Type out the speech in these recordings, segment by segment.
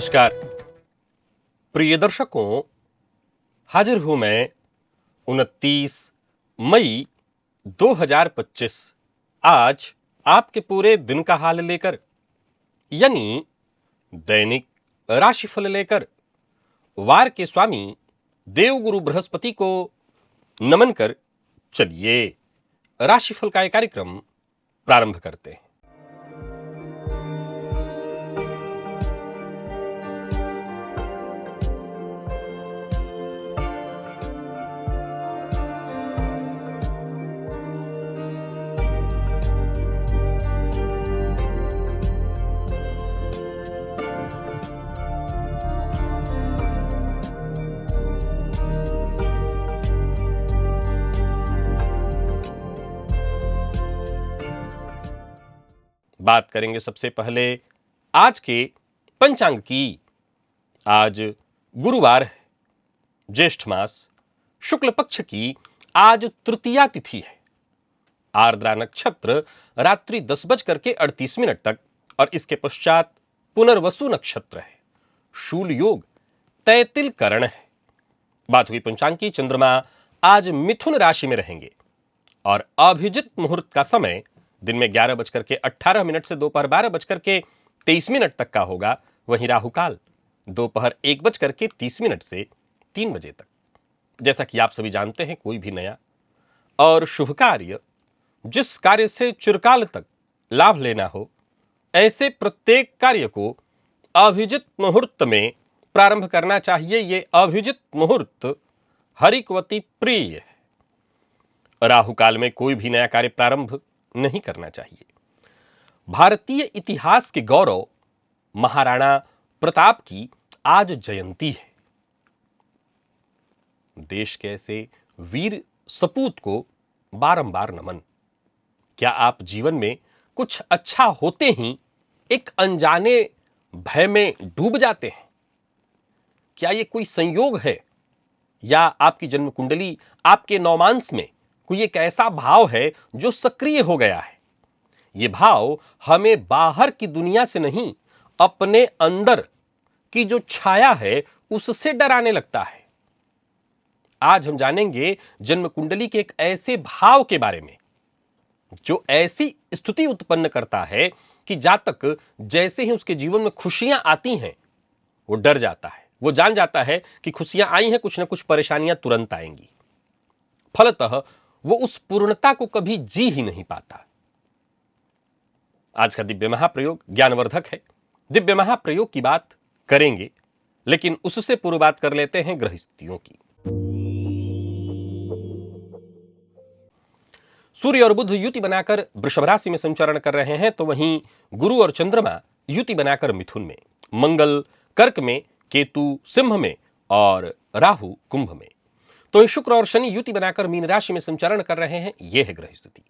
नमस्कार प्रिय दर्शकों, हाजिर हूं मैं 29 मई 2025 आज आपके पूरे दिन का हाल लेकर, यानी दैनिक राशिफल लेकर वार के स्वामी देवगुरु बृहस्पति को नमन कर चलिए राशिफल का एक कार्यक्रम प्रारंभ करते हैं। बात करेंगे सबसे पहले आज के पंचांग की। आज गुरुवार है, ज्येष्ठ मास शुक्ल पक्ष की आज तृतीया तिथि है। आर्द्रा नक्षत्र रात्रि 10:38 तक और इसके पश्चात पुनर्वसु नक्षत्र है। शूल योग तैतिल करण है। बात हुई पंचांग की। चंद्रमा आज मिथुन राशि में रहेंगे और अभिजित मुहूर्त का समय दिन में 11:18 से दोपहर 12:23 तक का होगा। वहीं राहुकाल दोपहर 1:30 से 3 बजे तक। जैसा कि आप सभी जानते हैं, कोई भी नया और शुभ कार्य जिस कार्य से चिरकाल तक लाभ लेना हो, ऐसे प्रत्येक कार्य को अभिजित मुहूर्त में प्रारंभ करना चाहिए। ये अभिजित मुहूर्त हरिकवती प्रिय है। राहुकाल में कोई भी नया कार्य प्रारंभ नहीं करना चाहिए। भारतीय इतिहास के गौरव महाराणा प्रताप की आज जयंती है। देश के ऐसे वीर सपूत को बारंबार नमन। क्या आप जीवन में कुछ अच्छा होते ही एक अनजाने भय में डूब जाते हैं? क्या ये कोई संयोग है या आपकी जन्म कुंडली, आपके नौमांस में कोई एक ऐसा भाव है जो सक्रिय हो गया है? यह भाव हमें बाहर की दुनिया से नहीं, अपने अंदर की जो छाया है उससे डराने लगता है। आज हम जानेंगे जन्म कुंडली के एक ऐसे भाव के बारे में जो ऐसी स्थिति उत्पन्न करता है कि जातक जैसे ही उसके जीवन में खुशियां आती हैं, वो डर जाता है। वो जान जाता है कि खुशियां आई हैं, कुछ ना कुछ परेशानियां तुरंत आएंगी। फलतः वो उस पूर्णता को कभी जी ही नहीं पाता। आज का दिव्य महाप्रयोग ज्ञानवर्धक है। दिव्य महाप्रयोग की बात करेंगे, लेकिन उससे पूर्व बात कर लेते हैं ग्रह स्थितियों की। सूर्य और बुध युति बनाकर वृषभ राशि में संचरण कर रहे हैं, तो वहीं गुरु और चंद्रमा युति बनाकर मिथुन में, मंगल कर्क में, केतु सिंह में और राहु कुंभ में। तो शुक्र और शनि युति बनाकर मीन राशि में संचरण कर रहे हैं। यह है ग्रह स्थिति।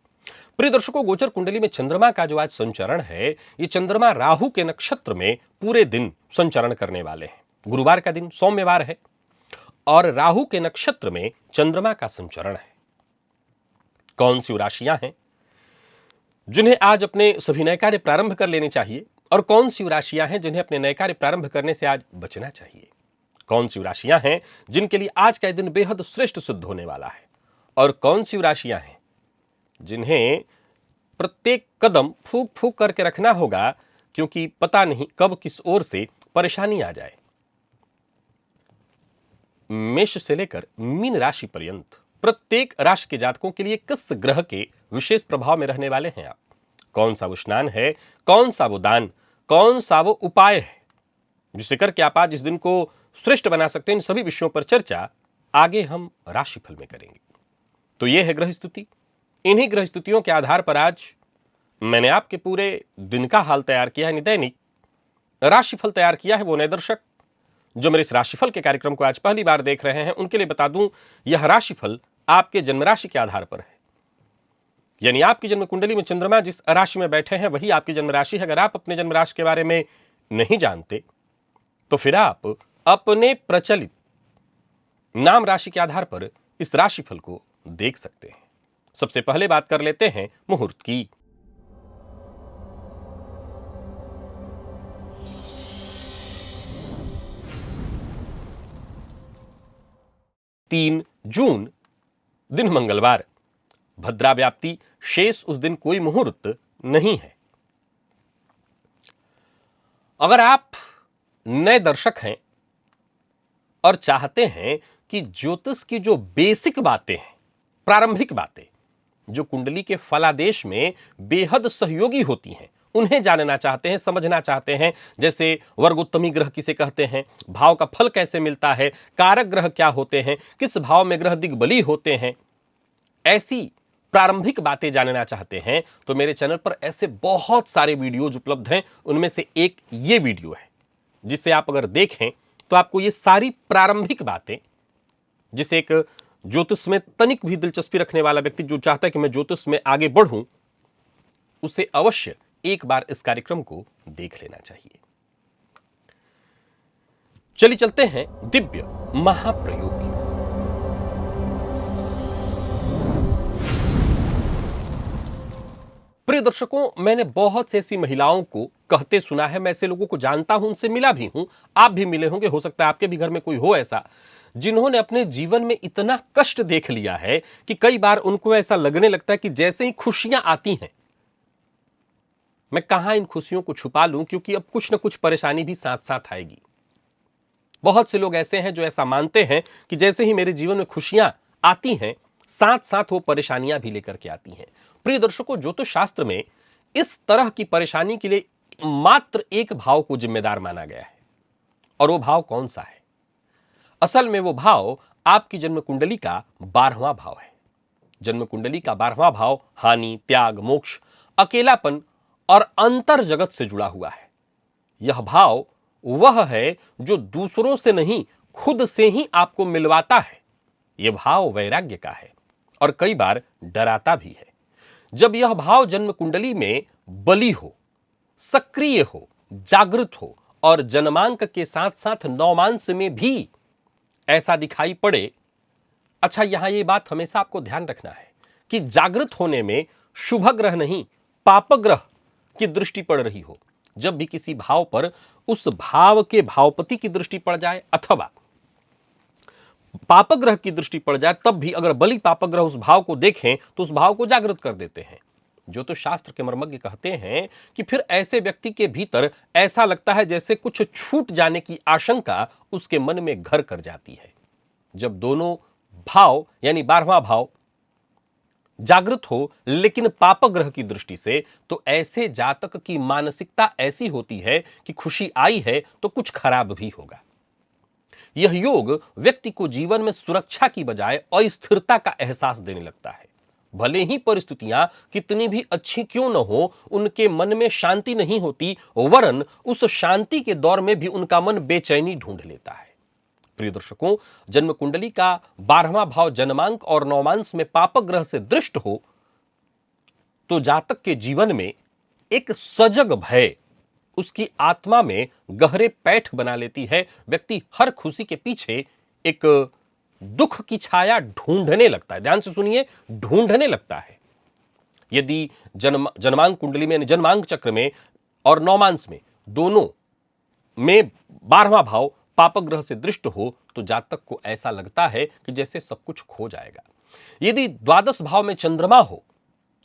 प्रिय दर्शकों, गोचर कुंडली में चंद्रमा का जो आज संचरण है, ये चंद्रमा राहु के नक्षत्र में पूरे दिन संचरण करने वाले हैं। गुरुवार का दिन सोमवार है और राहु के नक्षत्र में चंद्रमा का संचरण है। कौन सी राशियां हैं जिन्हें आज अपने सभी नए कार्य प्रारंभ कर लेने चाहिए, और कौन सी राशियां हैं जिन्हें अपने नए कार्य प्रारंभ करने से आज बचना चाहिए? कौन सी राशियां हैं जिनके लिए आज का दिन बेहद श्रेष्ठ सिद्ध होने वाला है, और कौन सी राशियां हैं जिन्हें प्रत्येक कदम फूंक फूंक करके रखना होगा, क्योंकि पता नहीं कब किस ओर से परेशानी आ जाए। मेष से लेकर मीन राशि पर्यंत प्रत्येक राशि के जातकों के लिए किस ग्रह के विशेष प्रभाव में रहने वाले हैं आप? कौन सा वो स्नान है, कौन सा वो दान, कौन सा वो उपाय है जिसे करके आप आज इस दिन को श्रेष्ठ बना सकते हैं? इन सभी विषयों पर चर्चा आगे हम राशिफल में करेंगे। तो यह है ग्रह स्थिति। इन्हीं ग्रह स्थितियों के आधार पर आज मैंने आपके पूरे दिन का हाल तैयार किया है, दैनिक राशिफल तैयार किया है। वो नए दर्शक जो मेरे इस राशिफल के कार्यक्रम को आज पहली बार देख रहे हैं, उनके लिए बता दूं, यह राशिफल आपके जन्म राशि के आधार पर है। यानी आपकी जन्म कुंडली में चंद्रमा जिस राशि में बैठे हैं वही आपकी जन्म राशि है। अगर आप अपने जन्म राशि के बारे में नहीं जानते तो फिर आप अपने प्रचलित नाम राशि के आधार पर इस राशिफल को देख सकते हैं। सबसे पहले बात कर लेते हैं मुहूर्त की। 3 जून, दिन मंगलवार, भद्रा व्याप्ति, शेष उस दिन कोई मुहूर्त नहीं है। अगर आप नए दर्शक हैं और चाहते हैं कि ज्योतिष की जो बेसिक बातें हैं, प्रारंभिक बातें जो कुंडली के फलादेश में बेहद सहयोगी होती हैं, उन्हें जानना चाहते हैं, समझना चाहते हैं, जैसे वर्गोत्तमी ग्रह किसे कहते हैं, भाव का फल कैसे मिलता है, कारक ग्रह क्या होते हैं, किस भाव में ग्रह दिग्बली होते हैं, ऐसी प्रारंभिक बातें जानना चाहते हैं तो मेरे चैनल पर ऐसे बहुत सारे वीडियोज उपलब्ध हैं। उनमें से एक ये वीडियो है जिसे आप अगर देखें तो आपको ये सारी प्रारंभिक बातें, जिसे एक ज्योतिष में तनिक भी दिलचस्पी रखने वाला व्यक्ति जो चाहता है कि मैं ज्योतिष में आगे बढ़ूं, उसे अवश्य एक बार इस कार्यक्रम को देख लेना चाहिए। चलिए चलते हैं दिव्य महाप्रयोग की। प्रिय दर्शकों, मैंने बहुत से ऐसी महिलाओं को कहते सुना है, मैं ऐसे लोगों को जानता हूं, उनसे मिला भी हूं, आप भी मिले होंगे, हो सकता है आपके भी घर में कोई हो ऐसा, जिन्होंने अपने जीवन में इतना कष्ट देख लिया है कि कई बार उनको ऐसा लगने लगता है कि जैसे ही खुशियां आती हैं, मैं कहां इन खुशियों को छुपा लूं, क्योंकि अब कुछ ना कुछ परेशानी भी साथ साथ आएगी। बहुत से लोग ऐसे हैं जो ऐसा मानते हैं कि जैसे ही मेरे जीवन में खुशियां आती हैं, साथ साथ वो परेशानियां भी लेकर के आती हैं। प्रिय दर्शकों, ज्योतिष शास्त्र में इस तरह की परेशानी के लिए मात्र एक भाव को जिम्मेदार माना गया है, और वो भाव कौन सा है? असल में वो भाव आपकी जन्म कुंडली का 12वां भाव है। जन्म कुंडली का 12वां भाव हानि, त्याग, मोक्ष, अकेलापन और अंतर जगत से जुड़ा हुआ है। यह भाव वह है जो दूसरों से नहीं, खुद से ही आपको मिलवाता है। यह भाव वैराग्य का है और कई बार डराता भी है। जब यह भाव जन्म कुंडली में बली हो, सक्रिय हो, जागृत हो और जन्मांक के साथ साथ नवमांश में भी ऐसा दिखाई पड़े। अच्छा, यहां यह बात हमेशा आपको ध्यान रखना है कि जागृत होने में शुभ ग्रह नहीं, पाप ग्रह की दृष्टि पड़ रही हो। जब भी किसी भाव पर उस भाव के भावपति की दृष्टि पड़ जाए अथवा पापग्रह की दृष्टि पड़ जाए, तब भी अगर बलि पापग्रह उस भाव को देखें तो उस भाव को जागृत कर देते हैं। ज्योतिष शास्त्र के मर्मज्ञ कहते हैं कि फिर ऐसे व्यक्ति के भीतर ऐसा लगता है जैसे कुछ छूट जाने की आशंका उसके मन में घर कर जाती है। जब दोनों भाव यानी 12वां भाव जागृत हो लेकिन पापग्रह की दृष्टि से, तो ऐसे जातक की मानसिकता ऐसी होती है कि खुशी आई है तो कुछ खराब भी होगा। यह योग व्यक्ति को जीवन में सुरक्षा की बजाय अस्थिरता का एहसास देने लगता है। भले ही परिस्थितियां कितनी भी अच्छी क्यों न हो, उनके मन में शांति नहीं होती, वरन उस शांति के दौर में भी उनका मन बेचैनी ढूंढ लेता है। प्रिय दर्शकों, जन्म कुंडली का 12वां भाव जन्मांक और नवमांश में पापग्रह से दृष्ट हो तो जातक के जीवन में एक सजग भय उसकी आत्मा में गहरे पैठ बना लेती है। व्यक्ति हर खुशी के पीछे एक दुख की छाया ढूंढने लगता है। ध्यान से सुनिए, ढूंढने लगता है। यदि जन्मांक कुंडली में, जन्मांक चक्र में और नवमांश में, दोनों में 12वां भाव पापग्रह से दृष्ट हो तो जातक को ऐसा लगता है कि जैसे सब कुछ खो जाएगा। यदि द्वादश भाव में चंद्रमा हो,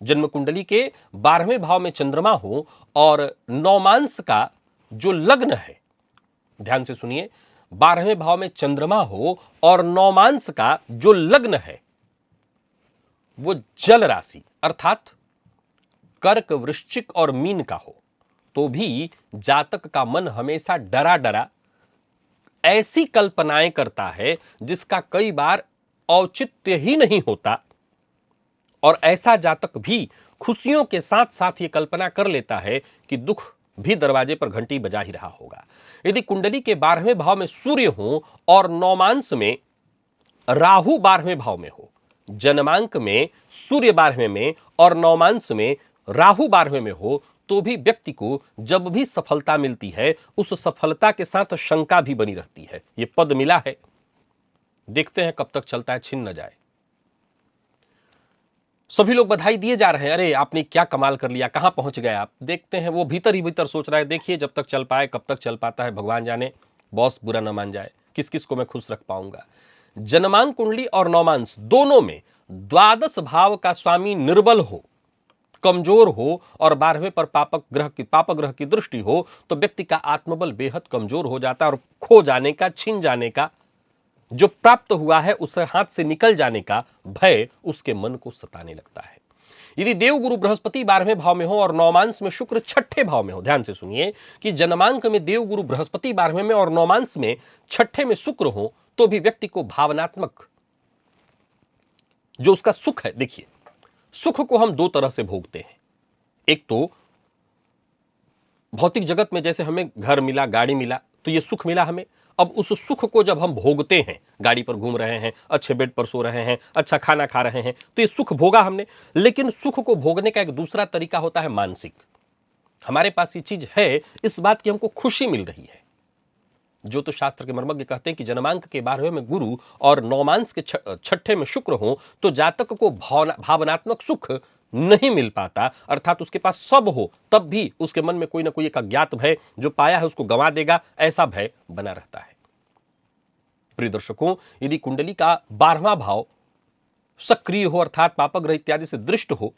जन्म कुंडली के 12वें भाव में चंद्रमा हो और नवमांश का जो लग्न है, ध्यान से सुनिए, 12वें भाव में चंद्रमा हो और नवमांश का जो लग्न है वो जल राशि अर्थात कर्क, वृश्चिक और मीन का हो, तो भी जातक का मन हमेशा डरा डरा ऐसी कल्पनाएं करता है जिसका कई बार औचित्य ही नहीं होता। और ऐसा जातक भी खुशियों के साथ साथ ये कल्पना कर लेता है कि दुख भी दरवाजे पर घंटी बजा ही रहा होगा। यदि कुंडली के 12वें भाव में सूर्य हो और नवमांश में राहु 12वें भाव में हो, जन्मांक में सूर्य 12वें में और नवमांश में राहु 12वें में हो, तो भी व्यक्ति को जब भी सफलता मिलती है उस सफलता के साथ शंका भी बनी रहती है। यह पद मिला है, देखते हैं कब तक चलता है, छिन न जाए। सभी लोग बधाई दिए जा रहे हैं, अरे आपने क्या कमाल कर लिया, कहां पहुंच गए आप। देखते हैं वो भीतर ही भीतर सोच रहा है, देखिए जब तक चल पाए, कब तक चल पाता है भगवान जाने, बॉस बुरा न मान जाए, किस किस को मैं खुश रख पाऊंगा। जन्मांक कुंडली और नवमांश दोनों में द्वादश भाव का स्वामी निर्बल हो, कमजोर हो और 12वें पर पाप ग्रह की दृष्टि हो तो व्यक्ति का आत्मबल बेहद कमजोर हो जाता है और खो जाने का, छिन जाने का, जो प्राप्त हुआ है उसे हाथ से निकल जाने का भय उसके मन को सताने लगता है। यदि देवगुरु बृहस्पति 12वें भाव में हो और नवमांश में शुक्र 6ठे भाव में हो, ध्यान से सुनिए कि जन्मांक में देवगुरु बृहस्पति 12वें में और नवमांश में 6ठे में शुक्र हो तो भी व्यक्ति को भावनात्मक जो उसका सुख है, देखिए सुख को हम दो तरह से भोगते हैं। एक तो भौतिक जगत में जैसे हमें घर मिला, गाड़ी मिला तो ये सुख मिला हमें। अब उस सुख को जब हम भोगते हैं, गाड़ी पर घूम रहे हैं, अच्छे बेड पर सो रहे हैं, अच्छा खाना खा रहे हैं, तो ये सुख भोगा हमने। लेकिन सुख को भोगने का एक दूसरा तरीका होता है मानसिक। हमारे पास ये चीज है इस बात की हमको खुशी मिल रही है। जो तो शास्त्र के मर्मज्ञ कहते हैं कि जन्मांक के 12वें में गुरु और नवमांश के 6ठे में शुक्र हो तो जातक को भावनात्मक सुख नहीं मिल पाता, अर्थात उसके पास सब हो तब भी उसके मन में कोई ना कोई एक अज्ञात भय, जो पाया है उसको गंवा देगा, ऐसा भय बना रहता है। प्रिय दर्शकों, यदि कुंडली का 12वां भाव सक्रिय हो अर्थात पापग्रह इत्यादि से दृष्ट हो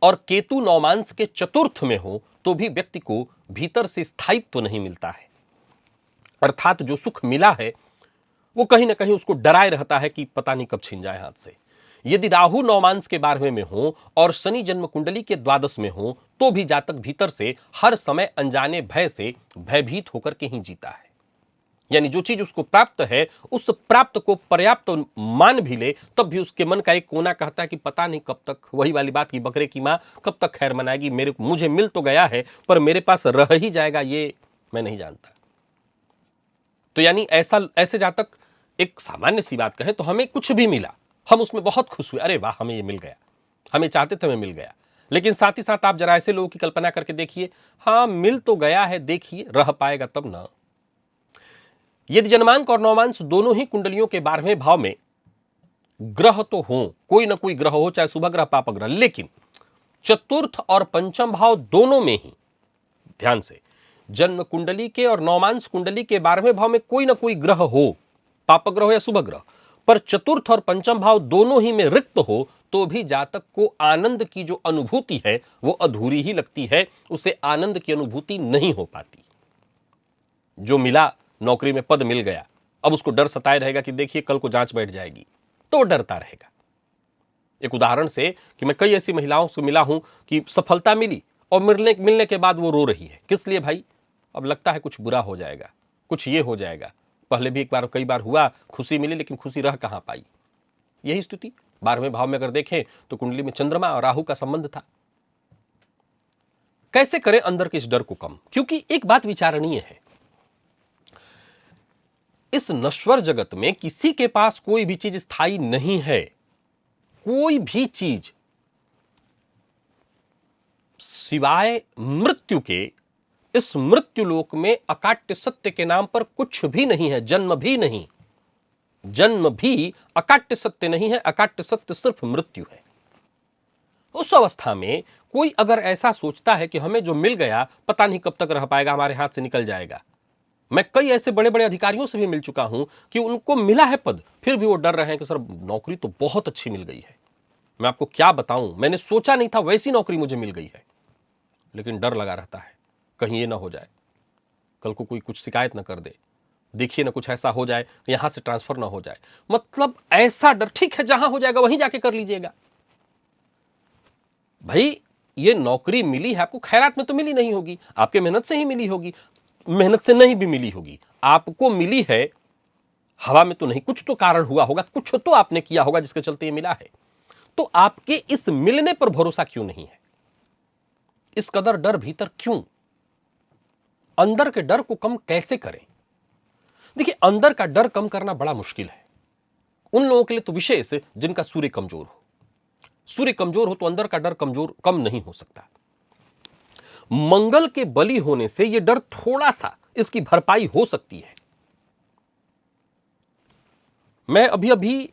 और केतु नवमांश के चतुर्थ में हो तो भी व्यक्ति को भीतर से स्थायित्व नहीं मिलता है, अर्थात जो सुख मिला है वो कहीं ना कहीं उसको डराए रहता है कि पता नहीं कब छिन जाए हाथ से। यदि राहु नवमांश के 12वें में हो और शनि जन्म कुंडली के द्वादश में हो तो भी जातक भीतर से हर समय अनजाने भय से भयभीत होकर के ही जीता है। यानी जो चीज उसको प्राप्त है उस प्राप्त को पर्याप्त मान भी ले तब भी उसके मन का एक कोना कहता है कि पता नहीं कब तक, वही वाली बात की बकरे की मां कब तक खैर मनाएगी, मुझे मिल तो गया है पर मेरे पास रह ही जाएगा ये मैं नहीं जानता। तो यानी ऐसे जातक, एक सामान्य सी बात कहें तो हमें कुछ भी मिला, हम उसमें बहुत खुश हुए, अरे वाह हमें ये मिल गया, हमें चाहते थे हमें मिल गया। लेकिन साथ ही साथ आप जरा ऐसे लोगों की कल्पना करके देखिए, हाँ मिल तो गया है, देखिए रह पाएगा तब ना। यदि जन्मांक और नवमांश दोनों ही कुंडलियों के 12वें भाव में ग्रह तो हो, कोई ना कोई ग्रह हो, चाहे शुभ ग्रह पाप ग्रह, लेकिन चतुर्थ और पंचम भाव दोनों में ही, ध्यान से, जन्म कुंडली के और नवमांश कुंडली के 12वें भाव में कोई ना कोई ग्रह हो, पाप ग्रह हो या शुभ ग्रह, पर चतुर्थ और पंचम भाव दोनों ही में रिक्त हो तो भी जातक को आनंद की जो अनुभूति है वो अधूरी ही लगती है, उसे आनंद की अनुभूति नहीं हो पाती। जो मिला, नौकरी में पद मिल गया, अब उसको डर सताए रहेगा कि देखिए कल को जांच बैठ जाएगी, तो वो डरता रहेगा। एक उदाहरण से कि मैं कई ऐसी महिलाओं से मिला हूं कि सफलता मिली और मिलने के बाद वो रो रही है, किस लिए भाई? अब लगता है कुछ बुरा हो जाएगा, कुछ ये हो जाएगा। पहले भी कई बार हुआ, खुशी मिली लेकिन खुशी रह कहां पाई। यही स्थिति 12वें भाव में अगर देखें तो कुंडली में चंद्रमा और राहु का संबंध था। कैसे करें अंदर के इस डर को कम? क्योंकि एक बात विचारणीय है, इस नश्वर जगत में किसी के पास कोई भी चीज स्थायी नहीं है। कोई भी चीज सिवाय मृत्यु के इस मृत्यु लोक में अकाट्य सत्य के नाम पर कुछ भी नहीं है। जन्म भी नहीं, जन्म भी अकाट्य सत्य नहीं है, अकाट्य सत्य सिर्फ मृत्यु है। उस अवस्था में कोई अगर ऐसा सोचता है कि हमें जो मिल गया पता नहीं कब तक रह पाएगा, हमारे हाथ से निकल जाएगा। मैं कई ऐसे बड़े बड़े अधिकारियों से भी मिल चुका हूं कि उनको मिला है पद, फिर भी वो डर रहे हैं कि सर नौकरी तो बहुत अच्छी मिल गई है, मैं आपको क्या बताऊं, मैंने सोचा नहीं था वैसी नौकरी मुझे मिल गई है, लेकिन डर लगा रहता है कहीं ये ना हो जाए, कल को कोई कुछ शिकायत ना कर दे, देखिए ना कुछ ऐसा हो जाए यहां से ट्रांसफर ना हो जाए। मतलब ऐसा डर। ठीक है, जहां हो जाएगा वहीं जाके कर लीजिएगा भाई। ये नौकरी मिली है आपको, खैरात में तो मिली नहीं होगी, आपके मेहनत से ही मिली होगी, मेहनत से नहीं भी मिली होगी, आपको मिली है हवा में तो नहीं, कुछ तो कारण हुआ होगा, कुछ तो आपने किया होगा जिसके चलते ये मिला है। तो आपके इस मिलने पर भरोसा क्यों नहीं है? इस कदर डर भीतर क्यों? अंदर के डर को कम कैसे करें? देखिए, अंदर का डर कम करना बड़ा मुश्किल है उन लोगों के लिए तो विशेष जिनका सूर्य कमजोर हो। सूर्य कमजोर हो तो अंदर का डर कम नहीं हो सकता। मंगल के बलि होने से यह डर थोड़ा सा इसकी भरपाई हो सकती है। मैं अभी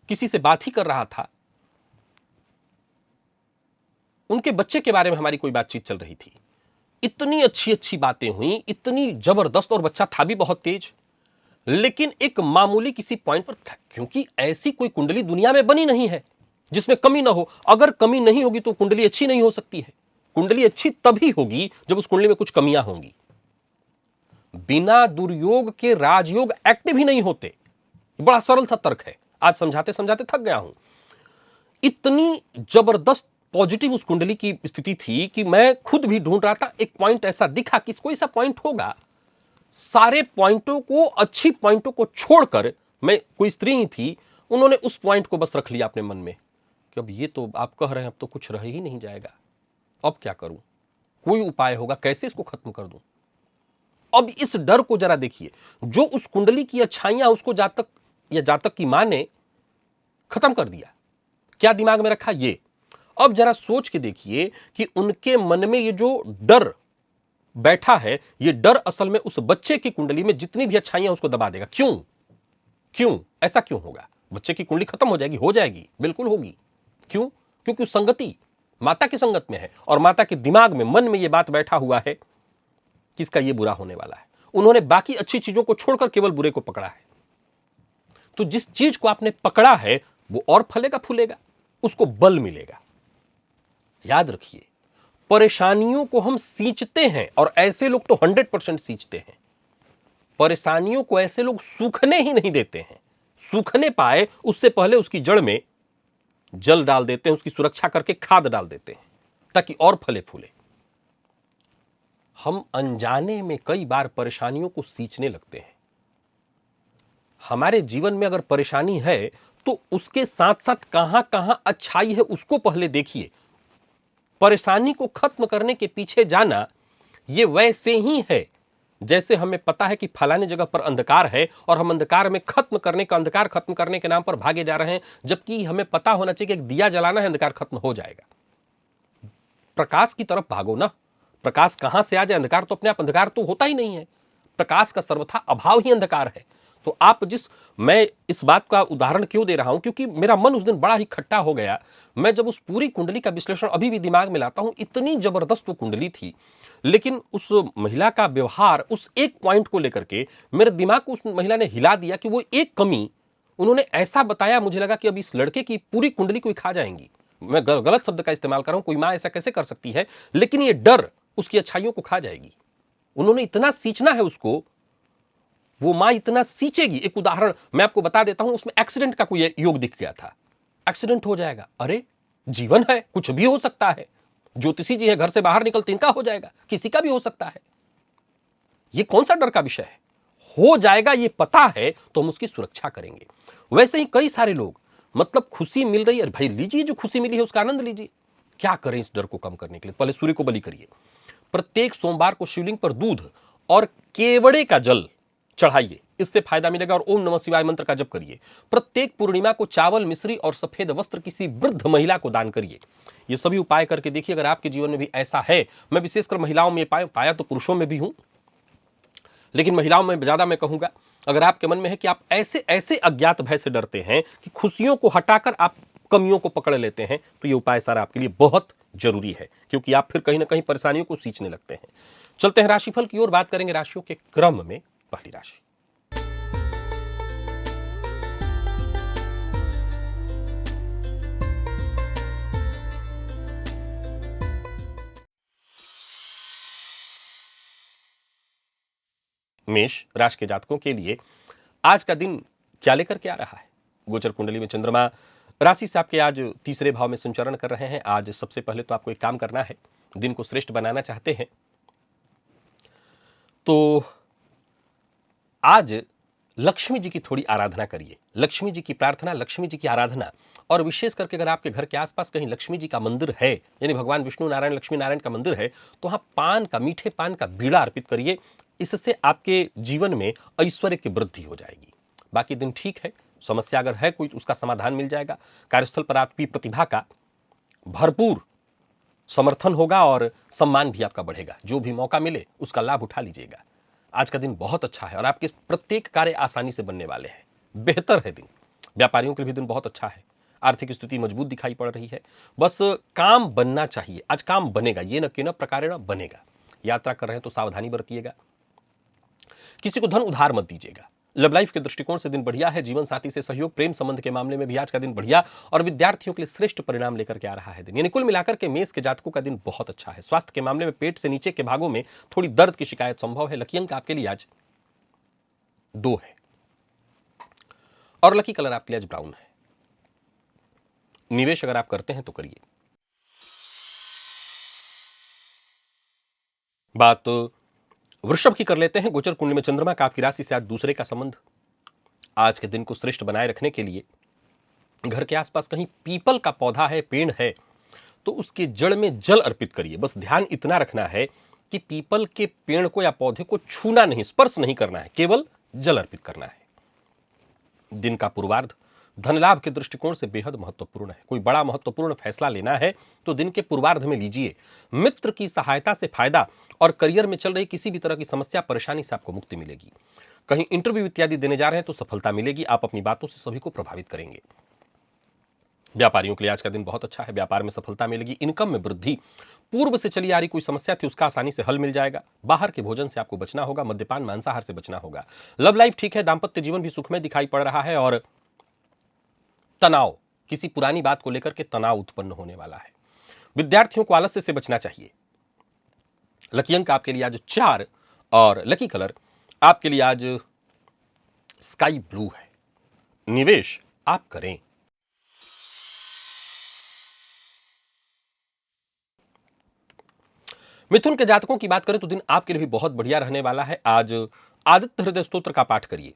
किसी से बात ही कर रहा था, उनके बच्चे के बारे में हमारी कोई बातचीत चल रही थी। इतनी अच्छी अच्छी बातें हुई, इतनी जबरदस्त, और बच्चा था भी बहुत तेज। लेकिन एक मामूली किसी पॉइंट पर, क्योंकि ऐसी कोई कुंडली दुनिया में बनी नहीं है जिसमें कमी ना हो। अगर कमी नहीं होगी तो कुंडली अच्छी नहीं हो सकती है। कुंडली अच्छी तभी होगी जब उस कुंडली में कुछ कमियां होंगी। बिना दुर्योग के राजयोग एक्टिव ही नहीं होते। बड़ा सरल सा तर्क है, आज समझाते समझाते थक गया हूं। इतनी जबरदस्त पॉजिटिव उस कुंडली की स्थिति थी कि मैं खुद भी ढूंढ रहा था, एक पॉइंट ऐसा दिखा कि कोई सा पॉइंट होगा। सारे पॉइंटों को, अच्छी पॉइंटों को छोड़कर, मैं, कोई स्त्री ही थी, उन्होंने उस पॉइंट को बस रख लिया अपने मन में कि अब ये तो आप कह रहे हैं, अब तो कुछ रह ही नहीं जाएगा, अब क्या करूं, कोई उपाय होगा, कैसे इसको खत्म कर दूं। अब इस डर को जरा देखिए, जो उस कुंडली की अच्छाइयां उसको जातक या जातक की मां ने खत्म कर दिया। क्या दिमाग में रखा ये? अब जरा सोच के देखिए कि उनके मन में ये जो डर बैठा है, ये डर असल में उस बच्चे की कुंडली में जितनी भी अच्छाइयां उसको दबा देगा। क्यों? क्यों ऐसा क्यों होगा? बच्चे की कुंडली खत्म हो जाएगी? हो जाएगी, बिल्कुल होगी। क्यों? क्योंकि संगति माता की संगत में है और माता के दिमाग में, मन में यह बात बैठा हुआ है कि इसका यह बुरा होने वाला है। उन्होंने बाकी अच्छी चीजों को छोड़कर केवल बुरे को पकड़ा है। तो जिस चीज को आपने पकड़ा है वो और फलेगा फूलेगा, उसको बल मिलेगा। याद रखिए, परेशानियों को हम सींचते हैं और ऐसे लोग तो 100% सींचते हैं। परेशानियों को ऐसे लोग सूखने ही नहीं देते हैं। सूखने पाए उससे पहले उसकी जड़ में जल डाल देते हैं, उसकी सुरक्षा करके खाद डाल देते हैं ताकि और फले फूले। हम अनजाने में कई बार परेशानियों को सींचने लगते हैं। हमारे जीवन में अगर परेशानी है तो उसके साथ साथ कहां कहां अच्छाई है उसको पहले देखिए। परेशानी को खत्म करने के पीछे जाना यह वैसे ही है जैसे हमें पता है कि फलाने जगह पर अंधकार है और हम अंधकार में अंधकार खत्म करने के नाम पर भागे जा रहे हैं, जबकि हमें पता होना चाहिए कि एक दिया जलाना है, अंधकार खत्म हो जाएगा। प्रकाश की तरफ भागो ना। प्रकाश कहां से आ जाए? अंधकार तो अपने आप अंधकार तो होता ही नहीं है। प्रकाश का सर्वथा अभाव ही अंधकार है। तो मैं इस बात का उदाहरण क्यों दे रहा हूं, क्योंकि मेरा मन उस दिन बड़ा ही खट्टा हो गया। मैं जब उस पूरी कुंडली का विश्लेषण अभी भी दिमाग में लाता हूं, इतनी जबरदस्त वो कुंडली थी, लेकिन उस महिला का व्यवहार, उस एक पॉइंट को लेकर के मेरे दिमाग को उस महिला ने हिला दिया कि वो एक कमी उन्होंने ऐसा बताया, मुझे लगा कि अब इस लड़के की पूरी कुंडली को खा जाएंगी। मैं गलत शब्द का इस्तेमाल कर रहा हूं, कोई मां ऐसा कैसे कर सकती है, लेकिन ये डर उसकी अच्छाइयों को खा जाएगी। उन्होंने इतना सींचना है उसको, वो मां इतना सींचेगी। एक उदाहरण मैं आपको बता देता हूं, उसमें एक्सीडेंट का कोई योग दिख गया था। एक्सीडेंट हो जाएगा, अरे जीवन है, कुछ भी हो सकता है। ज्योतिषी जी है, घर से बाहर निकलते इनका हो जाएगा, किसी का भी हो सकता है। ये कौन सा डर का विषय है? हो जाएगा ये पता है तो हम उसकी सुरक्षा करेंगे। वैसे ही कई सारे लोग, मतलब खुशी मिल रही है, भाई लीजिए, जो खुशी मिली है उसका आनंद लीजिए। क्या करें इस डर को कम करने के लिए? पहले सूर्य को बलि करिए। प्रत्येक सोमवार को शिवलिंग पर दूध और केवड़े का जल चढ़ाइए, इससे फायदा मिलेगा। और ओम नमः शिवाय मंत्र का जप करिए। प्रत्येक पूर्णिमा को चावल, मिश्री और सफेद वस्त्र किसी वृद्ध महिला को दान करिए। ये सभी उपाय करके देखिए, अगर आपके जीवन में भी ऐसा है। मैं विशेषकर महिलाओं में पाया तो पुरुषों में भी हूं, लेकिन महिलाओं में ज्यादा मैं कहूंगा। अगर आपके मन में है कि आप ऐसे ऐसे अज्ञात भय से डरते हैं कि खुशियों को हटाकर आप कमियों को पकड़ लेते हैं, तो ये उपाय सारा आपके लिए बहुत जरूरी है, क्योंकि आप फिर कहीं ना कहीं परेशानियों को सींचने लगते हैं। चलते हैं राशिफल की ओर, बात करेंगे राशियों के क्रम में। पहली राशि मेष राशि के जातकों के लिए आज का दिन क्या लेकर के आ रहा है? गोचर कुंडली में चंद्रमा राशि से आपके आज तीसरे भाव में संचरण कर रहे हैं। आज सबसे पहले तो आपको एक काम करना है, दिन को श्रेष्ठ बनाना चाहते हैं तो आज लक्ष्मी जी की थोड़ी आराधना करिए। लक्ष्मी जी की प्रार्थना, लक्ष्मी जी की आराधना, और विशेष करके अगर आपके घर के आसपास कहीं लक्ष्मी जी का मंदिर है, यानी भगवान विष्णु नारायण लक्ष्मी नारायण का मंदिर है, तो वहां पान का, मीठे पान का बीड़ा अर्पित करिए। इससे आपके जीवन में ऐश्वर्य की वृद्धि हो जाएगी। बाकी दिन ठीक है। समस्या अगर है कोई तो उसका समाधान मिल जाएगा। कार्यस्थल पर आपकी प्रतिभा का भरपूर समर्थन होगा और सम्मान भी आपका बढ़ेगा। जो भी मौका मिले उसका लाभ उठा लीजिएगा। आज का दिन बहुत अच्छा है और आपके प्रत्येक कार्य आसानी से बनने वाले हैं। बेहतर है दिन। व्यापारियों के लिए भी दिन बहुत अच्छा है। आर्थिक स्थिति मजबूत दिखाई पड़ रही है। बस काम बनना चाहिए। आज काम बनेगा, ये न कि न प्रकारेण बनेगा। यात्रा कर रहे हैं तो सावधानी बरतिएगा। किसी को धन उधार मत दीजिएगा। लव लाइफ के दृष्टिकोण से दिन बढ़िया है, जीवन साथी से सहयोग, प्रेम संबंध के मामले में भी आज का दिन बढ़िया और विद्यार्थियों के लिए श्रेष्ठ परिणाम लेकर के आ रहा है दिन। यानी कुल मिलाकर के मेष के जातकों का दिन बहुत अच्छा है। स्वास्थ्य के मामले में पेट से नीचे के भागों में थोड़ी दर्द की शिकायत संभव है। लकी अंक आपके लिए आज 2 है और लकी कलर आपके लिए आज ब्राउन है। निवेश अगर आप करते हैं तो करिए। बात वृषभ की कर लेते हैं। गोचर कुंडली में चंद्रमा का आपकी राशि से आज दूसरे का संबंध। आज के दिन को श्रेष्ठ बनाए रखने के लिए घर के आसपास कहीं पीपल का पौधा है, पेड़ है, तो उसके जड़ में जल अर्पित करिए। बस ध्यान इतना रखना है कि पीपल के पेड़ को या पौधे को छूना नहीं, स्पर्श नहीं करना है, केवल जल अर्पित करना है। दिन का पूर्वार्ध धन लाभ के दृष्टिकोण से बेहद महत्वपूर्ण है। कोई बड़ा महत्वपूर्ण फैसला लेना है तो दिन के पूर्वार्ध में लीजिए। मित्र की सहायता से फायदा और करियर में चल रही किसी भी तरह की समस्या परेशानी से आपको मुक्ति मिलेगी। कहीं इंटरव्यू इत्यादि देने जा रहे हैं तो सफलता मिलेगी। आप अपनी बातों से सभी को प्रभावित करेंगे। व्यापारियों के लिए आज का दिन बहुत अच्छा है। व्यापार में सफलता मिलेगी, इनकम में वृद्धि, पूर्व से चली आ रही कोई समस्या थी उसका आसानी से हल मिल जाएगा। बाहर के भोजन से आपको बचना होगा, मद्यपान मांसाहार से बचना होगा। लव लाइफ ठीक है, दाम्पत्य जीवन भी सुखमय दिखाई पड़ रहा है और तनाव, किसी पुरानी बात को लेकर के तनाव उत्पन्न होने वाला है। विद्यार्थियों को आलस्य से बचना चाहिए। लकी अंक आपके लिए आज 4 और लकी कलर आपके लिए आज स्काई ब्लू है। निवेश आप करें। मिथुन के जातकों की बात करें तो दिन आपके लिए भी बहुत बढ़िया रहने वाला है। आज आदित्य हृदय स्तोत्र का पाठ करिए,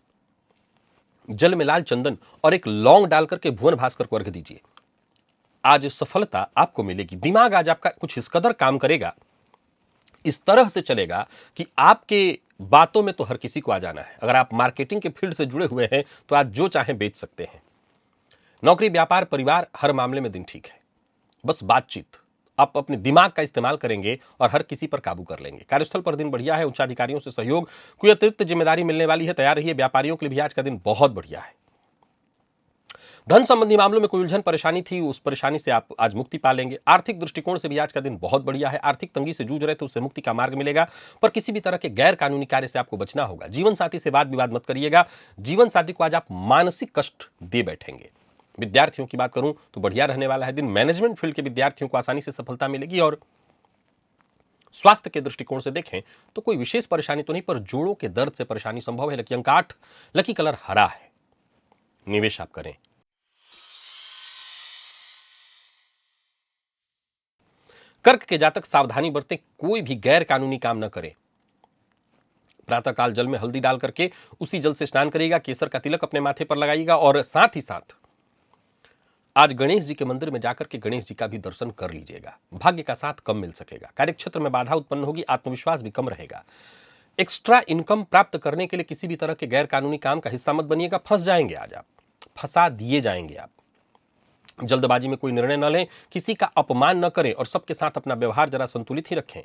जल में लाल चंदन और एक लौंग डालकर के भुवन भास्कर को अर्घ्य दीजिए। आज सफलता आपको मिलेगी। दिमाग आज आपका कुछ इस कदर काम करेगा, इस तरह से चलेगा कि आपके बातों में तो हर किसी को आ जाना है। अगर आप मार्केटिंग के फील्ड से जुड़े हुए हैं तो आज जो चाहें बेच सकते हैं। नौकरी, व्यापार, परिवार, हर मामले में दिन ठीक है। बस बातचीत, आप अपने दिमाग का इस्तेमाल करेंगे और हर किसी पर काबू कर लेंगे। कार्यस्थल पर दिन बढ़िया है। उच्चाधिकारियों से सहयोग, कोई अतिरिक्त जिम्मेदारी मिलने वाली है, तैयार रहिए। व्यापारियों के लिए भी आज का दिन बहुत बढ़िया है। धन संबंधी मामलों में कोई उलझन परेशानी थी, उस परेशानी से आप आज मुक्ति पा लेंगे। आर्थिक दृष्टिकोण से भी आज का दिन बहुत बढ़िया है। आर्थिक तंगी से जूझ रहे तो उससे मुक्ति का मार्ग मिलेगा, पर किसी भी तरह के गैर कानूनी कार्य से आपको बचना होगा। जीवन साथी से वाद विवाद मत करिएगा। जीवन साथी को आज आप मानसिक कष्ट दे बैठेंगे। विद्यार्थियों की बात करूं तो बढ़िया रहने वाला है दिन। मैनेजमेंट फील्ड के विद्यार्थियों को आसानी से सफलता मिलेगी और स्वास्थ्य के दृष्टिकोण से देखें तो कोई विशेष परेशानी तो नहीं, पर जोड़ों के दर्द से परेशानी संभव है। लकी अंक 8, लकी कलर हरा है। निवेश आप करें। कर्क के जातक सावधानी बरतें, कोई भी गैर कानूनी काम न करें। प्रातःकाल जल में हल्दी डाल करके उसी जल से स्नान करिएगा। केसर का तिलक अपने माथे पर लगाइएगा और साथ ही साथ आज गणेश जी के मंदिर में जाकर के गणेश जी का भी दर्शन कर लीजिएगा। भाग्य का साथ कम मिल सकेगा। कार्यक्षेत्र में बाधा उत्पन्न होगी, आत्मविश्वास भी कम रहेगा। एक्स्ट्रा इनकम प्राप्त करने के लिए किसी भी तरह के गैर कानूनी काम का हिस्सा मत बनिएगा, फंस जाएंगे। आज आप फंसा दिए जाएंगे। आप जल्दबाजी में कोई निर्णय न लें, किसी का अपमान न करें और सबके साथ अपना व्यवहार जरा संतुलित ही रखें।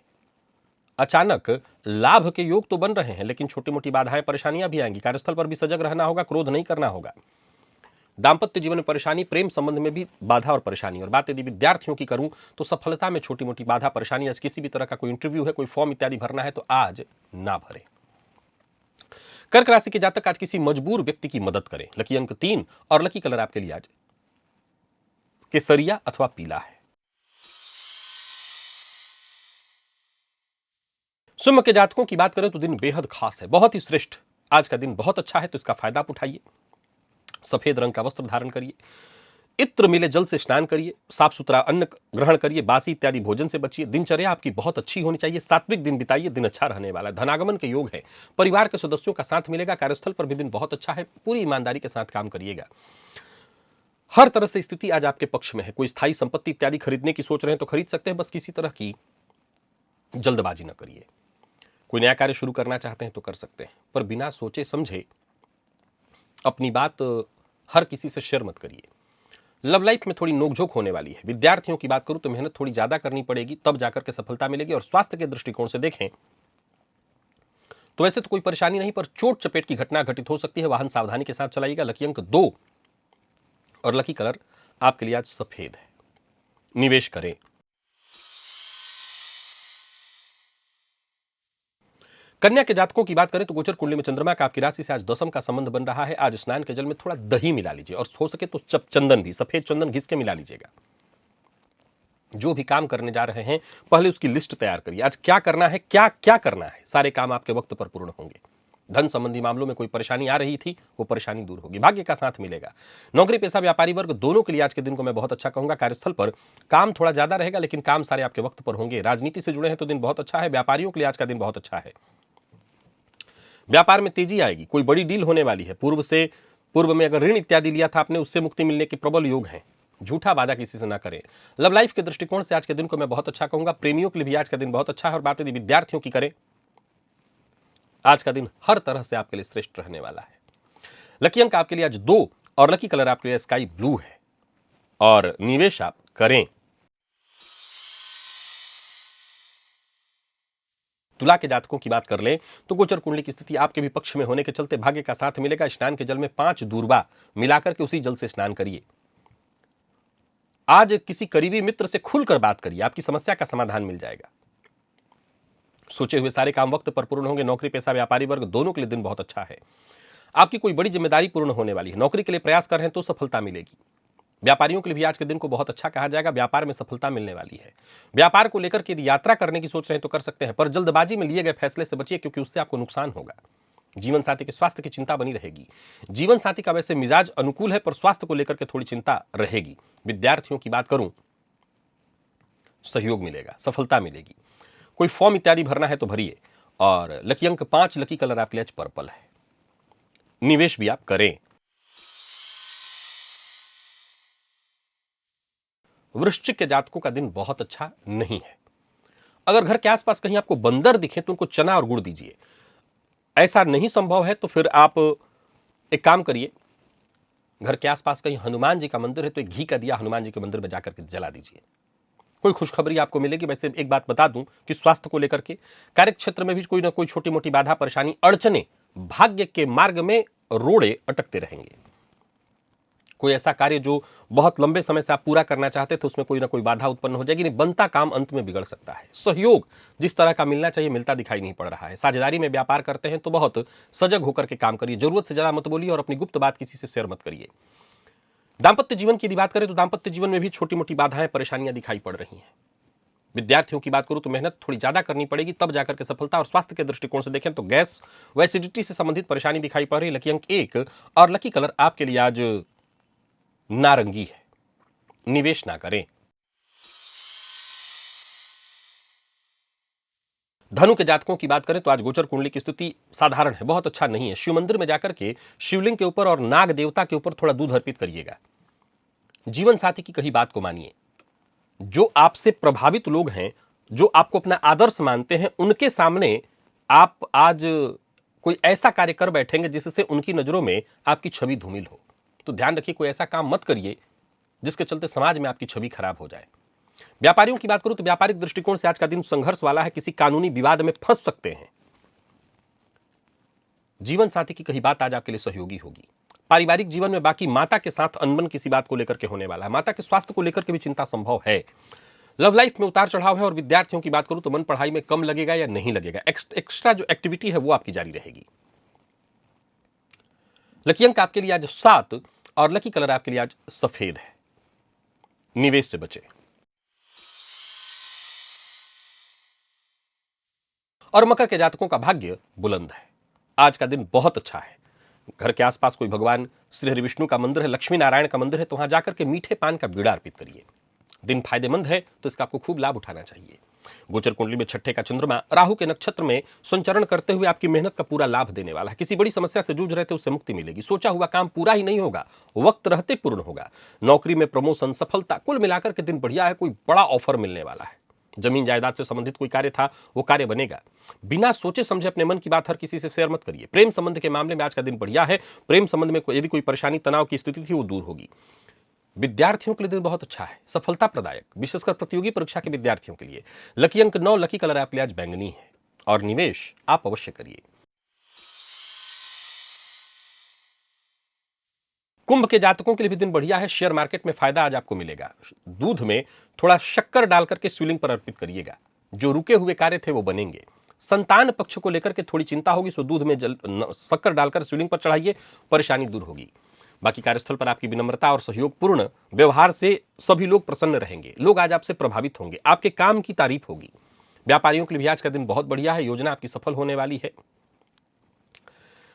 अचानक लाभ के योग तो बन रहे हैं, लेकिन छोटी मोटी बाधाएं परेशानियां भी आएंगी। कार्यस्थल पर भी सजग रहना होगा, क्रोध नहीं करना होगा। दाम्पत्य जीवन में परेशानी, प्रेम संबंध में भी बाधा और परेशानी। और बात यदि विद्यार्थियों की करूं तो सफलता में छोटी मोटी बाधा परेशानी। आज किसी भी तरह का कोई इंटरव्यू है, कोई फॉर्म इत्यादि भरना है तो आज ना भरें। कर्क राशि के जातक आज किसी मजबूर व्यक्ति की मदद करें। लकी अंक 3 और लकी कलर आपके लिए आज केसरिया अथवा पीला है। सिंह के जातकों की बात करें तो दिन बेहद खास है, बहुत ही श्रेष्ठ। आज का दिन बहुत अच्छा है, तो इसका फायदा आप उठाइए। सफेद रंग का वस्त्र धारण करिए, इत्र मिले जल से स्नान करिए, साफ सुथरा अन्न ग्रहण करिए, बासी इत्यादि भोजन से बचिए। दिनचर्या आपकी बहुत अच्छी होनी चाहिए, सात्विक दिन बिताइए, दिन अच्छा रहने वाला है। धनागमन के योग है, परिवार के सदस्यों का साथ मिलेगा। कार्यस्थल पर भी दिन बहुत अच्छा है, पूरी ईमानदारी के साथ काम करिएगा। हर तरह से स्थिति आज आपके पक्ष में है। कोई स्थायी संपत्ति इत्यादि खरीदने की सोच रहे हैं तो खरीद सकते हैं, बस किसी तरह की जल्दबाजी न करिए। कोई नया कार्य शुरू करना चाहते हैं तो कर सकते हैं, पर बिना सोचे समझे अपनी बात हर किसी से शेयर मत करिए। लव लाइफ में थोड़ी नोकझोंक होने वाली है। विद्यार्थियों की बात करूं तो मेहनत थोड़ी ज्यादा करनी पड़ेगी, तब जाकर के सफलता मिलेगी। और स्वास्थ्य के दृष्टिकोण से देखें तो वैसे तो कोई परेशानी नहीं, पर चोट चपेट की घटना घटित हो सकती है। वाहन सावधानी के साथ चलाइएगा। लकी अंक 2 और लकी कलर आपके लिए आज सफेद है। निवेश करें। कन्या के जातकों की बात करें तो गोचर कुंडली में चंद्रमा का आपकी राशि से आज दशम का संबंध बन रहा है। आज स्नान के जल में थोड़ा दही मिला लीजिए और हो सके तो चंदन भी, सफेद चंदन घिस के मिला लीजिएगा। जो भी काम करने जा रहे हैं पहले उसकी लिस्ट तैयार करिए। आज क्या करना है, क्या क्या करना है, सारे काम आपके वक्त पर पूर्ण होंगे। धन संबंधी मामलों में कोई परेशानी आ रही थी, वो परेशानी दूर होगी। भाग्य का साथ मिलेगा। नौकरी पेशा व्यापारी वर्ग दोनों के लिए आज के दिन को मैं बहुत अच्छा कहूंगा। कार्यस्थल पर काम थोड़ा ज्यादा रहेगा, लेकिन काम सारे आपके वक्त पर होंगे। राजनीति से जुड़े हैं तो दिन बहुत अच्छा है। व्यापारियों के लिए आज का दिन बहुत अच्छा है। व्यापार में तेजी आएगी, कोई बड़ी डील होने वाली है। पूर्व में अगर ऋण इत्यादि लिया था आपने, उससे मुक्ति मिलने के प्रबल योग हैं। झूठा वादा किसी से ना करें। लव लाइफ के दृष्टिकोण से आज के दिन को मैं बहुत अच्छा कहूंगा। प्रेमियों के लिए भी आज का दिन बहुत अच्छा है। और बात यदि विद्यार्थियों की करें, आज का दिन हर तरह से आपके लिए श्रेष्ठ रहने वाला है। लकी अंक आपके लिए आज 2 और लकी कलर आपके लिए स्काई ब्लू है। और निवेश आप करें। तुला के जातकों की बात कर लें तो गोचर कुंडली की स्थिति आपके भी पक्ष में होने के चलते भाग्य का साथ मिलेगा। स्नान के जल में 5 दूर्वा मिलाकर के उसी जल से स्नान करिए। आज किसी करीबी मित्र से खुलकर बात करिए, आपकी समस्या का समाधान मिल जाएगा। सोचे हुए सारे काम वक्त पर पूर्ण होंगे। नौकरी पेशा व्यापारी वर्ग दोनों के लिए दिन बहुत अच्छा है। आपकी कोई बड़ी जिम्मेदारी पूर्ण होने वाली है। नौकरी के लिए प्रयास कर रहे हैं तो सफलता मिलेगी। व्यापारियों के लिए भी आज के दिन को बहुत अच्छा कहा जाएगा। व्यापार में सफलता मिलने वाली है। व्यापार को लेकर के यदि यात्रा करने की सोच रहे हैं तो कर सकते हैं, पर जल्दबाजी में लिए गए फैसले से बचिए, क्योंकि उससे आपको नुकसान होगा। जीवन साथी के स्वास्थ्य की चिंता बनी रहेगी। जीवन साथी का वैसे मिजाज अनुकूल है, पर स्वास्थ्य को लेकर के थोड़ी चिंता रहेगी। विद्यार्थियों की बात करूं, सहयोग मिलेगा, सफलता मिलेगी। कोई फॉर्म इत्यादि भरना है तो भरिए। और लकी अंक 5, लकी कलर आपके लिए पर्पल है। निवेश भी आप करें। वृश्चिक के जातकों का दिन बहुत अच्छा नहीं है। अगर घर के आसपास कहीं आपको बंदर दिखे तो उनको चना और गुड़ दीजिए। ऐसा नहीं संभव है तो फिर आप एक काम करिए, घर के आसपास कहीं हनुमान जी का मंदिर है तो एक घी का दिया हनुमान जी के मंदिर में जाकर के जला दीजिए। कोई खुशखबरी आपको मिलेगी। वैसे एक बात बता दूं कि स्वास्थ्य को लेकर के कार्य क्षेत्र में भी कोई ना कोई छोटी मोटी बाधा, परेशानी, अड़चने, भाग्य के मार्ग में रोड़े अटकते रहेंगे। कोई ऐसा कार्य जो बहुत लंबे समय से आप पूरा करना चाहते थे, उसमें कोई ना कोई बाधा उत्पन्न हो जाएगी। नहीं बनता काम अंत में बिगड़ सकता है। सहयोग जिस तरह का मिलना चाहिए मिलता दिखाई नहीं पड़ रहा है। साझेदारी में व्यापार करते हैं तो बहुत सजग होकर के काम करिए। जरूरत से ज्यादा मत बोलिए और अपनी गुप्त बात किसी से शेयर मत करिए। दाम्पत्य जीवन की यदि बात करें तो दाम्पत्य जीवन में भी छोटी मोटी बाधाएं, परेशानियां दिखाई पड़ रही हैं। विद्यार्थियों की बात करूं तो मेहनत थोड़ी ज्यादा करनी पड़ेगी, तब जाकर के सफलता। और स्वास्थ्य के दृष्टिकोण से देखें तो गैस व एसिडिटी से संबंधित परेशानी दिखाई पड़ रही है। लकी अंक 1 और लकी कलर आपके लिए आज नारंगी है। निवेश ना करें। धनु के जातकों की बात करें तो आज गोचर कुंडली की स्थिति साधारण है, बहुत अच्छा नहीं है। शिव मंदिर में जाकर के शिवलिंग के ऊपर और नाग देवता के ऊपर थोड़ा दूध अर्पित करिएगा। जीवन साथी की कही बात को मानिए। जो आपसे प्रभावित लोग हैं, जो आपको अपना आदर्श मानते हैं, उनके सामने आप आज कोई ऐसा कार्य कर बैठेंगे जिससे उनकी नजरों में आपकी छवि धूमिल हो। तो ध्यान रखिए, कोई ऐसा काम मत करिए जिसके चलते समाज में आपकी छवि खराब हो जाए। व्यापारियों की बात करूं तो व्यापारिक दृष्टिकोण से आज का दिन संघर्ष वाला है। किसी कानूनी विवाद में फंस सकते हैं। जीवन साथी की कही बात आज आपके लिए सहयोगी होगी। पारिवारिक जीवन में बाकी माता के साथ अनबन किसी बात को लेकर के होने वाला है। माता के स्वास्थ्य को लेकर के भी चिंता संभव है। लव लाइफ में उतार चढ़ाव है। और विद्यार्थियों की बात करूं तो मन पढ़ाई में कम लगेगा या नहीं लगेगा। एक्स्ट्रा जो एक्टिविटी है वो आपकी जारी रहेगी। लकी अंक आपके लिए आज 7 और लकी कलर आपके लिए आज सफेद है। निवेश से बचे। और मकर के जातकों का भाग्य बुलंद है। आज का दिन बहुत अच्छा है। घर के आसपास कोई भगवान श्री हरि विष्णु का मंदिर है, लक्ष्मी नारायण का मंदिर है, तो वहां जाकर के मीठे पान का बीड़ा अर्पित करिए। दिन फायदेमंद है तो इसका आपको खूब लाभ उठाना चाहिए। गोचर कुंडली में छठे का चंद्रमा राहु के नक्षत्र में संचरण करते हुए आपकी मेहनत का पूरा लाभ देने वाला है। किसी बड़ी समस्या से जूझ रहे थे, उससे मुक्ति मिलेगी। सोचा हुआ काम पूरा ही नहीं होगा, वक्त रहते पूर्ण होगा। नौकरी में प्रमोशन, सफलता, कुल मिलाकर के दिन बढ़िया है। कोई बड़ा ऑफर मिलने वाला है। जमीन जायदाद से संबंधित कोई कार्य था, वो कार्य बनेगा। बिना सोचे समझे अपने मन की बात हर किसी से शेयर मत करिए। प्रेम संबंध के मामले में आज का दिन बढ़िया है। प्रेम संबंध में यदि कोई परेशानी, तनाव की स्थिति थी, वो दूर होगी। विद्यार्थियों के लिए दिन बहुत अच्छा है, सफलता प्रदायक, विशेषकर प्रतियोगी परीक्षा के विद्यार्थियों के लिए। लकी अंक 9, लकी कलर आपके लिए आज बैंगनी है। और निवेश आप अवश्य करिए। कुंभ के जातकों के लिए भी दिन बढ़िया है। शेयर मार्केट में फायदा आज आपको मिलेगा। दूध में थोड़ा शक्कर डाल करके शिवलिंग पर अर्पित करिएगा। जो रुके हुए कार्य थे वो बनेंगे। संतान पक्ष को लेकर के थोड़ी चिंता होगी, सो दूध में शक्कर डालकर शिवलिंग पर चढ़ाइए, परेशानी दूर होगी। बाकी कार्यस्थल पर आपकी विनम्रता और सहयोगपूर्ण व्यवहार से सभी लोग प्रसन्न रहेंगे। लोग आज आपसे प्रभावित होंगे, आपके काम की तारीफ होगी। व्यापारियों के लिए भी आज का दिन बहुत बढ़िया है, योजना आपकी सफल होने वाली है।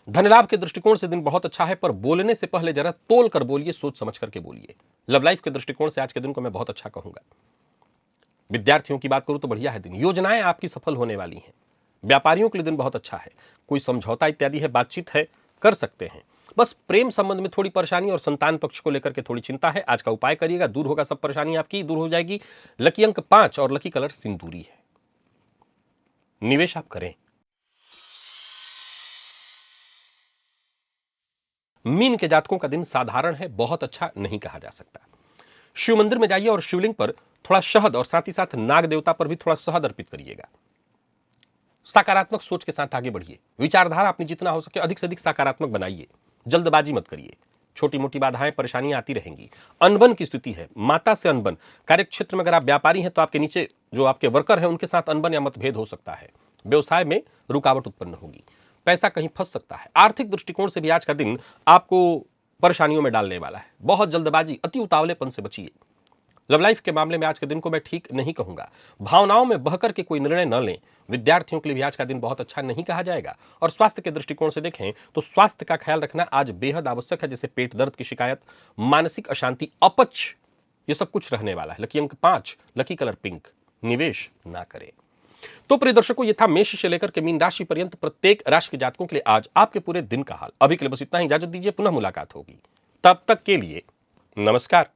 धन लाभ के दृष्टिकोण से दिन बहुत अच्छा है, पर बोलने से पहले जरा तोल कर बोलिए, सोच समझ करके बोलिए। लव लाइफ के दृष्टिकोण से आज के दिन को मैं बहुत अच्छा कहूंगा। विद्यार्थियों की बात करूं तो बढ़िया है दिन, योजनाएं आपकी सफल होने वाली हैं। व्यापारियों के लिए दिन बहुत अच्छा है, कोई समझौता इत्यादि है, बातचीत है, कर सकते हैं। बस प्रेम संबंध में थोड़ी परेशानी और संतान पक्ष को लेकर के थोड़ी चिंता है। आज का उपाय करिएगा, दूर होगा, सब परेशानी आपकी दूर हो जाएगी। लकी अंक 5 और लकी कलर सिंदूरी है। निवेश आप करें। मीन के जातकों का दिन साधारण है, बहुत अच्छा नहीं कहा जा सकता। शिव मंदिर में जाइए और शिवलिंग पर थोड़ा शहद और साथ ही साथ नाग देवता पर भी थोड़ा शहद अर्पित करिएगा। सकारात्मक सोच के साथ आगे बढ़िए, विचारधारा अपनी जितना हो सके अधिक से अधिक सकारात्मक बनाइए, जल्दबाजी मत करिए। छोटी मोटी बाधाएं परेशानियां आती रहेंगी। अनबन की स्थिति है, माता से अनबन। कार्यक्षेत्र में अगर आप व्यापारी हैं तो आपके नीचे जो आपके वर्कर हैं उनके साथ अनबन या मतभेद हो सकता है। व्यवसाय में रुकावट उत्पन्न होगी, पैसा कहीं फंस सकता है। आर्थिक दृष्टिकोण से भी आज का दिन आपको परेशानियों में डालने वाला है। बहुत जल्दबाजी, अति उतावलेपन से बचिए। लव लाइफ के मामले में आज के दिन को मैं ठीक नहीं कहूंगा। भावनाओं में बहकर के कोई निर्णय न लें। विद्यार्थियों के लिए भी आज का दिन बहुत अच्छा नहीं कहा जाएगा। और स्वास्थ्य के दृष्टिकोण से देखें तो स्वास्थ्य का ख्याल रखना आज बेहद आवश्यक है, जैसे पेट दर्द की शिकायत, मानसिक अशांति, अपच, ये सब कुछ रहने वाला है। लकी अंक 5, लकी कलर पिंक। निवेश ना करें। तो प्रिय दर्शकों, ये था मेष से लेकर के मीन राशि पर्यंत प्रत्येक राशि के जातकों के लिए आज आपके पूरे दिन का हाल। अभी के लिए बस इतना ही, इजाजत दीजिए, पुनः मुलाकात होगी। तब तक के लिए नमस्कार।